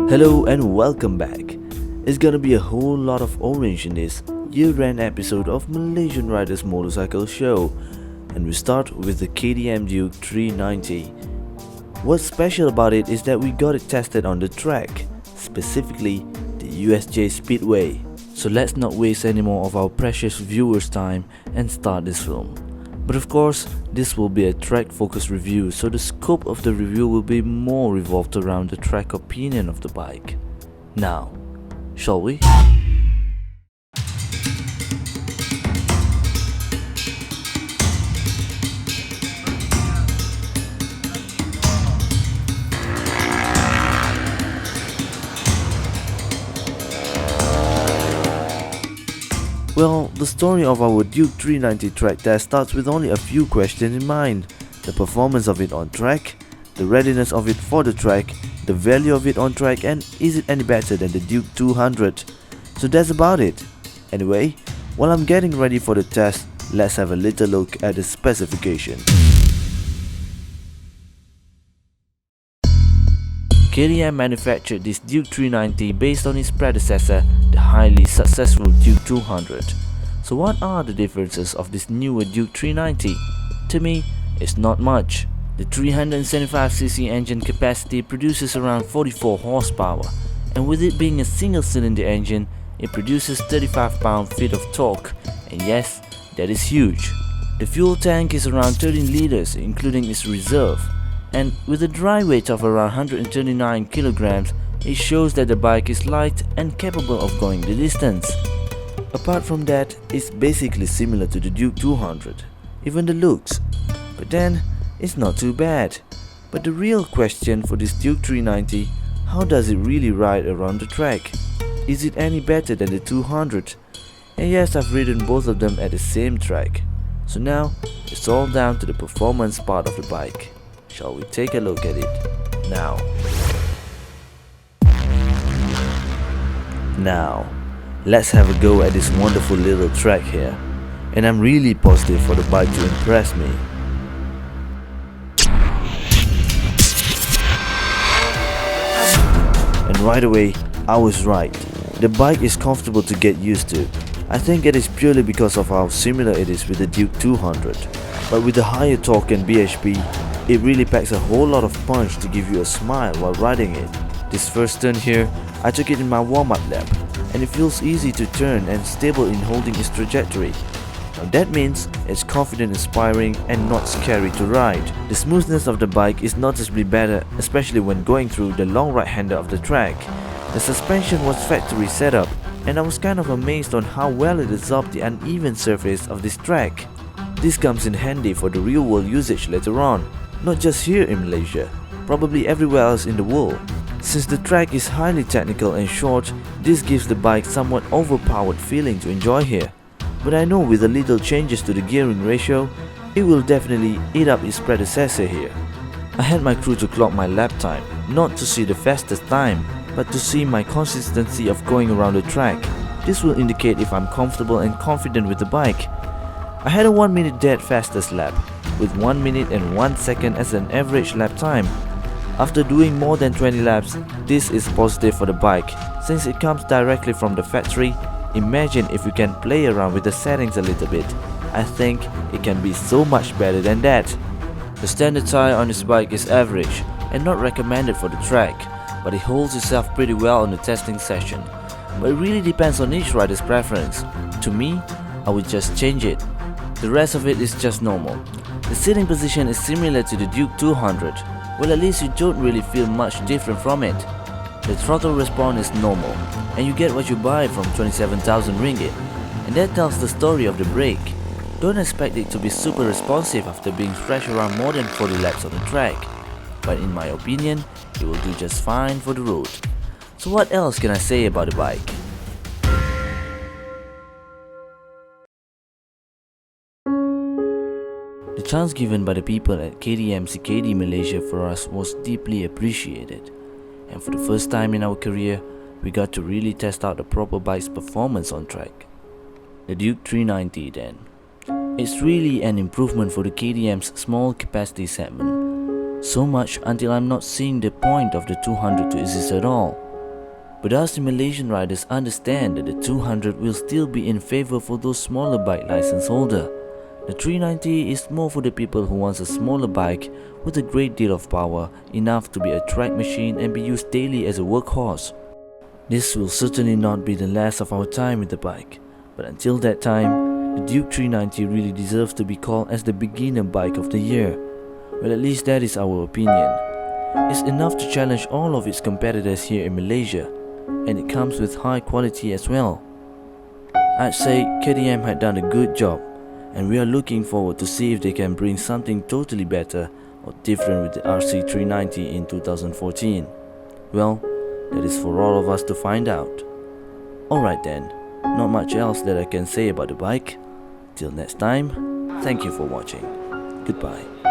Hello and welcome back. It's gonna be a whole lot of orange in this year-end episode of Malaysian Riders Motorcycle Show, and we start with the KTM Duke 390. What's special about it is that we got it tested on the track, specifically the USJ Speedway. So let's not waste any more of our precious viewers' time and start this film. But of course, this will be a track-focused review, so the scope of the review will be more revolved around the track opinion of the bike. Now, shall we? Well, the story of our Duke 390 track test starts with only a few questions in mind. The performance of it on track, the readiness of it for the track, the value of it on track, and is it any better than the Duke 200? So that's about it. Anyway, while I'm getting ready for the test, let's have a little look at the specification. KTM manufactured this Duke 390 based on its predecessor, the highly successful Duke 200. So what are the differences of this newer Duke 390? To me, it's not much. The 375cc engine capacity produces around 44 horsepower, and with it being a single-cylinder engine, it produces 35 pound-feet of torque, and yes, that is huge. The fuel tank is around 13 liters including its reserve, and with a dry weight of around 139 kilograms, it shows that the bike is light and capable of going the distance. Apart from that, it's basically similar to the Duke 200, even the looks. But then, it's not too bad. But the real question for this Duke 390, how does it really ride around the track? Is it any better than the 200? And yes, I've ridden both of them at the same track. So now, it's all down to the performance part of the bike. Shall we take a look at it now? Now, let's have a go at this wonderful little track here. And I'm really positive for the bike to impress me. And right away, I was right. The bike is comfortable to get used to. I think it is purely because of how similar it is with the Duke 200. But with the higher torque and BHP, it really packs a whole lot of punch to give you a smile while riding it. This first turn here, I took it in my warm-up lap, and it feels easy to turn and stable in holding its trajectory. Now that means it's confident, inspiring, and not scary to ride. The smoothness of the bike is noticeably better, especially when going through the long right-hander of the track. The suspension was factory setup, and I was kind of amazed on how well it absorbed the uneven surface of this track. This comes in handy for the real-world usage later on. Not just here in Malaysia, probably everywhere else in the world. Since the track is highly technical and short, this gives the bike somewhat overpowered feeling to enjoy here. But I know with the little changes to the gearing ratio, it will definitely eat up its predecessor here. I had my crew to clock my lap time, not to see the fastest time, but to see my consistency of going around the track. This will indicate if I'm comfortable and confident with the bike. I had a 1 minute dead fastest lap, with 1 minute and 1 second as an average lap time. After doing more than 20 laps, this is positive for the bike, since it comes directly from the factory. Imagine if you can play around with the settings a little bit. I think it can be so much better than that. The standard tire on this bike is average and not recommended for the track, but it holds itself pretty well on the testing session. But it really depends on each rider's preference. To me, I would just change it. The rest of it is just normal. The sitting position is similar to the Duke 200, well at least you don't really feel much different from it. The throttle response is normal, and you get what you buy from 27,000 ringgit, and that tells the story of the brake. Don't expect it to be super responsive after being stretched around more than 40 laps on the track, but in my opinion, it will do just fine for the road. So what else can I say about the bike? The chance given by the people at KTM CKD Malaysia for us was deeply appreciated, and for the first time in our career, we got to really test out the proper bike's performance on track. The Duke 390 then. It's really an improvement for the KTM's small capacity segment. So much until I'm not seeing the point of the 200 to exist at all. But does the Malaysian riders understand that the 200 will still be in favor for those smaller bike license holder? The 390 is more for the people who wants a smaller bike with a great deal of power, enough to be a track machine and be used daily as a workhorse. This will certainly not be the last of our time with the bike, but until that time, the Duke 390 really deserves to be called as the beginner bike of the year. Well, at least that is our opinion. It's enough to challenge all of its competitors here in Malaysia, and it comes with high quality as well. I'd say KTM had done a good job, and we are looking forward to see if they can bring something totally better or different with the RC390 in 2014. Well, that is for all of us to find out. Alright then, not much else that I can say about the bike. Till next time, thank you for watching. Goodbye.